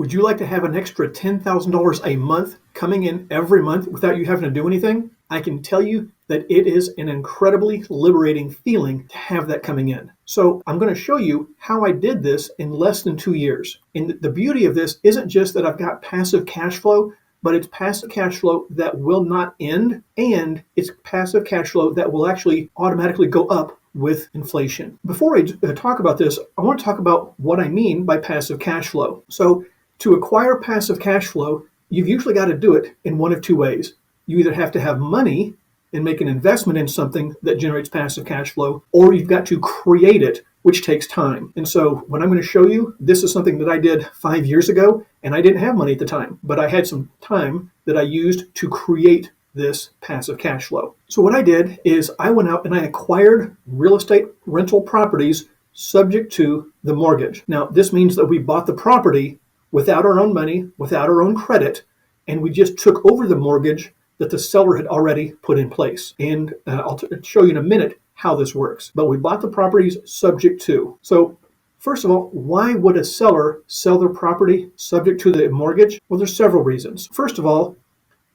Would you like to have an extra $10,000 a month coming in every month without you having to do anything? I can tell you that it is an incredibly liberating feeling to have that coming in. So I'm going to show you how I did this in less than 2 years. And the beauty of this isn't just that I've got passive cash flow, but it's passive cash flow that will not end, and it's passive cash flow that will actually automatically go up with inflation. Before I talk about this, I want to talk about what I mean by passive cash flow. So to acquire passive cash flow, you've usually got to do it in one of two ways. You either have to have money and make an investment in something that generates passive cash flow, or you've got to create it, which takes time. And so what I'm going to show you, this is something that I did 5 years ago, and I didn't have money at the time, but I had some time that I used to create this passive cash flow. So what I did is I went out and I acquired real estate rental properties subject to the mortgage. Now, this means that we bought the property without our own money, without our own credit, and we just took over the mortgage that the seller had already put in place. And I'll show you in a minute how this works. But we bought the properties subject to. So first of all, why would a seller sell their property subject to the mortgage? Well, there's several reasons. First of all,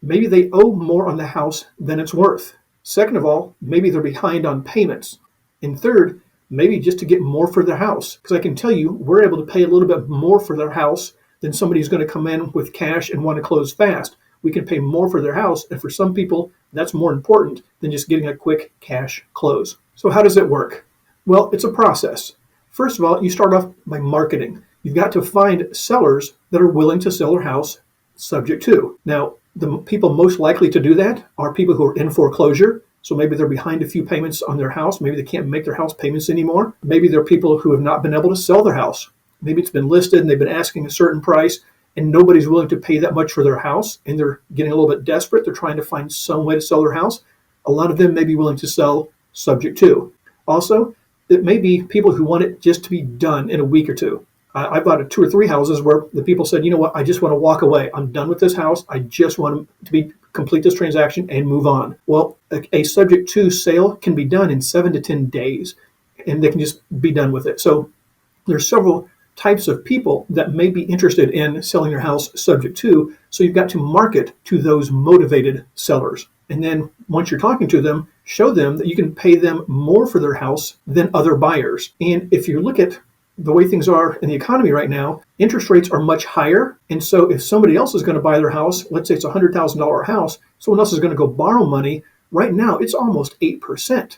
maybe they owe more on the house than it's worth. Second of all, maybe they're behind on payments. And third, maybe just to get more for their house. Because I can tell you, we're able to pay a little bit more for their house than somebody who's going to come in with cash and want to close fast. We can pay more for their house, and for some people, that's more important than just getting a quick cash close. So how does it work? Well, it's a process. First of all, you start off by marketing. You've got to find sellers that are willing to sell their house subject to. Now, the people most likely to do that are people who are in foreclosure. So maybe they're behind a few payments on their house. Maybe they can't make their house payments anymore. Maybe they're people who have not been able to sell their house. Maybe it's been listed and they've been asking a certain price and nobody's willing to pay that much for their house, and they're getting a little bit desperate. They're trying to find some way to sell their house. A lot of them may be willing to sell subject to. Also, it may be people who want it just to be done in a week or two. I bought 2 or 3 houses where the people said, you know what, I just want to walk away. I'm done with this house. I just want to complete this transaction and move on. Well, a subject to sale can be done in 7 to 10 days, and they can just be done with it. So there's several types of people that may be interested in selling their house subject to. So you've got to market to those motivated sellers. And then once you're talking to them, show them that you can pay them more for their house than other buyers. And if you look at the way things are in the economy right now, interest rates are much higher. And so if somebody else is going to buy their house, let's say it's a $100,000 house, someone else is going to go borrow money. Right now, it's almost 8%.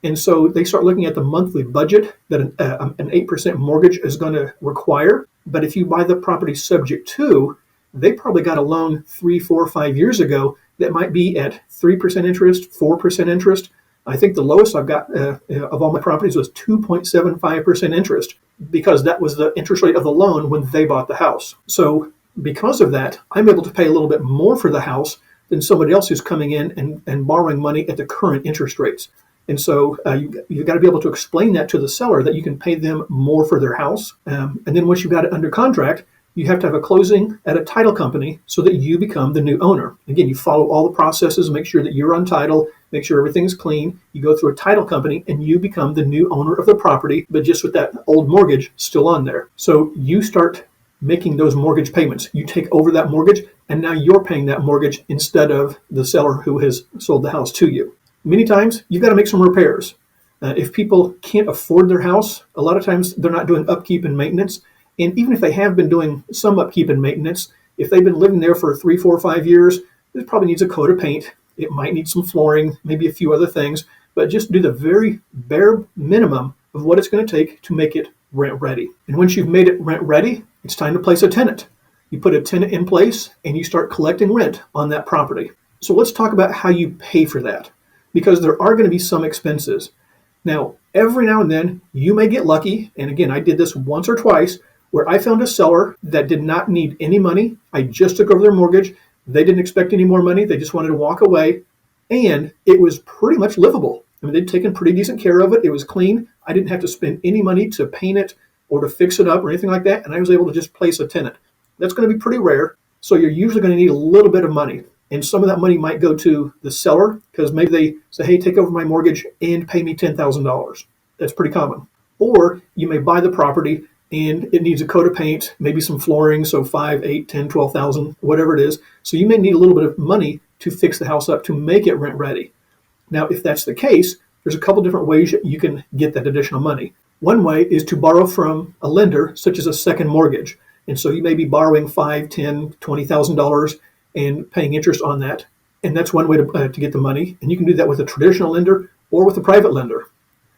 And so they start looking at the monthly budget that an 8% mortgage is going to require. But if you buy the property subject to, they probably got a loan 3, 4, 5 years ago that might be at 3% interest, 4% interest. I think the lowest I've got of all my properties was 2.75% interest, because that was the interest rate of the loan when they bought the house. So because of that, I'm able to pay a little bit more for the house than somebody else who's coming in and borrowing money at the current interest rates. And so you've got to be able to explain that to the seller that you can pay them more for their house. And then once you've got it under contract, you have to have a closing at a title company so that you become the new owner. Again, you follow all the processes, make sure that you're on title, make sure everything's clean. You go through a title company and you become the new owner of the property, but just with that old mortgage still on there. So you start making those mortgage payments. You take over that mortgage, and now you're paying that mortgage instead of the seller who has sold the house to you. Many times, you've got to make some repairs. If people can't afford their house, a lot of times they're not doing upkeep and maintenance. And even if they have been doing some upkeep and maintenance, if they've been living there for 3, 4, 5 years, it probably needs a coat of paint. It might need some flooring, maybe a few other things, but just do the very bare minimum of what it's going to take to make it rent ready. And once you've made it rent ready, it's time to place a tenant. You put a tenant in place and you start collecting rent on that property. So let's talk about how you pay for that, because there are going to be some expenses. Now, every now and then you may get lucky. And again, I did this once or twice where I found a seller that did not need any money. I just took over their mortgage. They didn't expect any more money. They just wanted to walk away. And it was pretty much livable. I mean, they'd taken pretty decent care of it. It was clean. I didn't have to spend any money to paint it or to fix it up or anything like that. And I was able to just place a tenant. That's going to be pretty rare. So you're usually going to need a little bit of money. And some of that money might go to the seller because maybe they say, hey, take over my mortgage and pay me $10,000. That's pretty common. Or you may buy the property and it needs a coat of paint, maybe some flooring, so 5, 8, 10, 12,000, whatever it is. So you may need a little bit of money to fix the house up to make it rent ready. Now, if that's the case, there's a couple different ways you can get that additional money. One way is to borrow from a lender, such as a second mortgage. And so you may be borrowing $5, $10, $20,000 and paying interest on that. And that's one way to get the money. And you can do that with a traditional lender or with a private lender.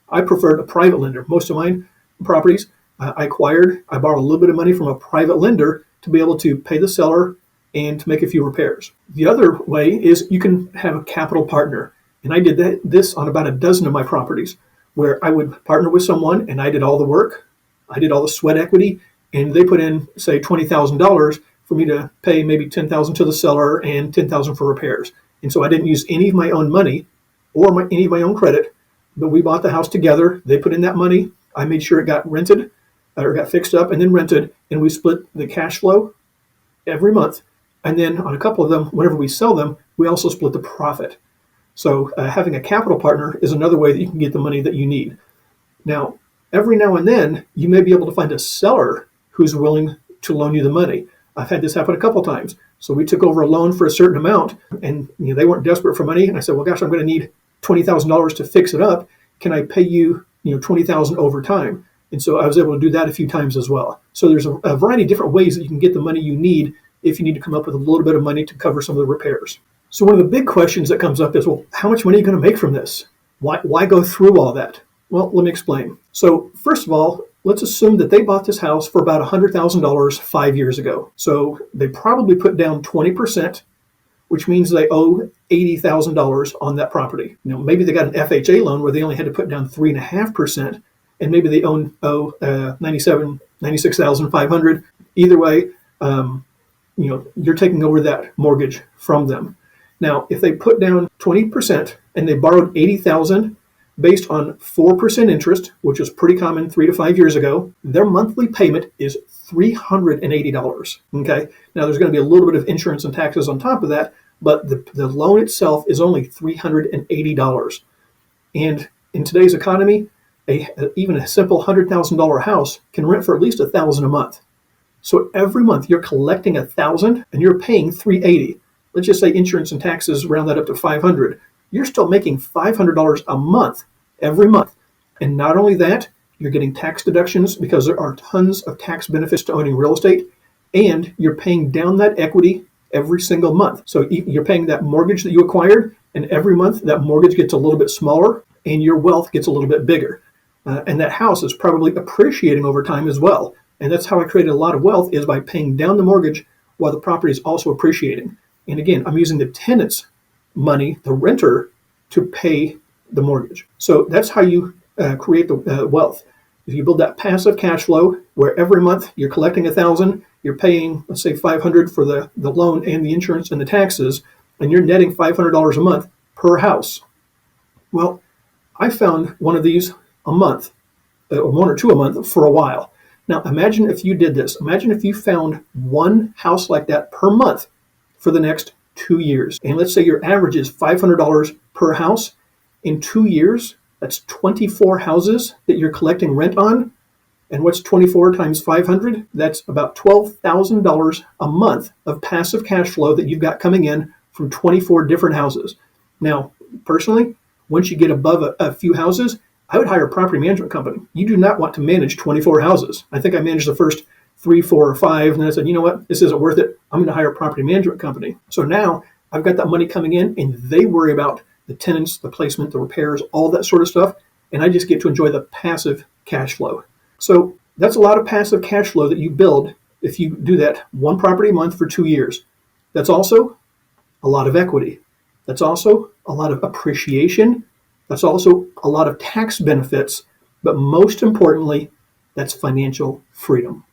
I preferred a private lender. Most of my properties I borrowed a little bit of money from a private lender to be able to pay the seller and to make a few repairs. The other way is you can have a capital partner. And I did this on about a dozen of my properties, where I would partner with someone and I did all the work. I did all the sweat equity, and they put in, say, $20,000 for me to pay maybe $10,000 to the seller and $10,000 for repairs. And so I didn't use any of my own money or any of my own credit, but we bought the house together. They put in that money. I made sure it got rented or got fixed up and then rented, and we split the cash flow every month. And then on a couple of them, whenever we sell them, we also split the profit. So having a capital partner is another way that you can get the money that you need. Now, every now and then, you may be able to find a seller who's willing to loan you the money. I've had this happen a couple times. So we took over a loan for a certain amount, and they weren't desperate for money. And I said, well, gosh, I'm going to need $20,000 to fix it up. Can I pay you, $20,000 over time? And so I was able to do that a few times as well. So there's a variety of different ways that you can get the money you need if you need to come up with a little bit of money to cover some of the repairs. So one of the big questions that comes up is, well, how much money are you going to make from this? Why go through all that? Well, let me explain. So first of all, let's assume that they bought this house for about $100,000 5 years ago. So they probably put down 20%, which means they owe $80,000 on that property. Maybe they got an FHA loan where they only had to put down 3.5%, and maybe they owe $96,500. Either way, you're taking over that mortgage from them. Now, if they put down 20% and they borrowed $80,000 based on 4% interest, which was pretty common 3 to 5 years ago, their monthly payment is $380. Okay. Now, there's going to be a little bit of insurance and taxes on top of that, but the loan itself is only $380. And in today's economy, even a simple $100,000 house can rent for at least $1,000 a month. So every month you're collecting $1,000 and you're paying $380. Let's just say insurance and taxes round that up to $500. You're still making $500 a month every month. And not only that, you're getting tax deductions because there are tons of tax benefits to owning real estate, and you're paying down that equity every single month. So you're paying that mortgage that you acquired, and every month that mortgage gets a little bit smaller and your wealth gets a little bit bigger. And that house is probably appreciating over time as well. And that's how I created a lot of wealth, is by paying down the mortgage while the property is also appreciating. And again, I'm using the tenant's money, the renter, to pay the mortgage. So that's how you create the wealth. If you build that passive cash flow where every month you're collecting $1,000, you're paying, let's say, $500 for the loan and the insurance and the taxes, and you're netting $500 a month per house. Well, I found one of these a month, or one or two a month for a while. Now, imagine if you did this. Imagine if you found one house like that per month for the next 2 years. And let's say your average is $500 per house. In 2 years, that's 24 houses that you're collecting rent on. And what's 24 times 500? That's about $12,000 a month of passive cash flow that you've got coming in from 24 different houses. Now, personally, once you get above a few houses, I would hire a property management company. You do not want to manage 24 houses. I think I managed the first 3, 4, or 5, and then I said, you know what, this isn't worth it. I'm going to hire a property management company. So now I've got that money coming in, and they worry about the tenants, the placement, the repairs, all that sort of stuff, and I just get to enjoy the passive cash flow. So that's a lot of passive cash flow that you build if you do that one property a month for 2 years. That's also a lot of equity. That's also a lot of appreciation. That's also a lot of tax benefits. But most importantly, that's financial freedom.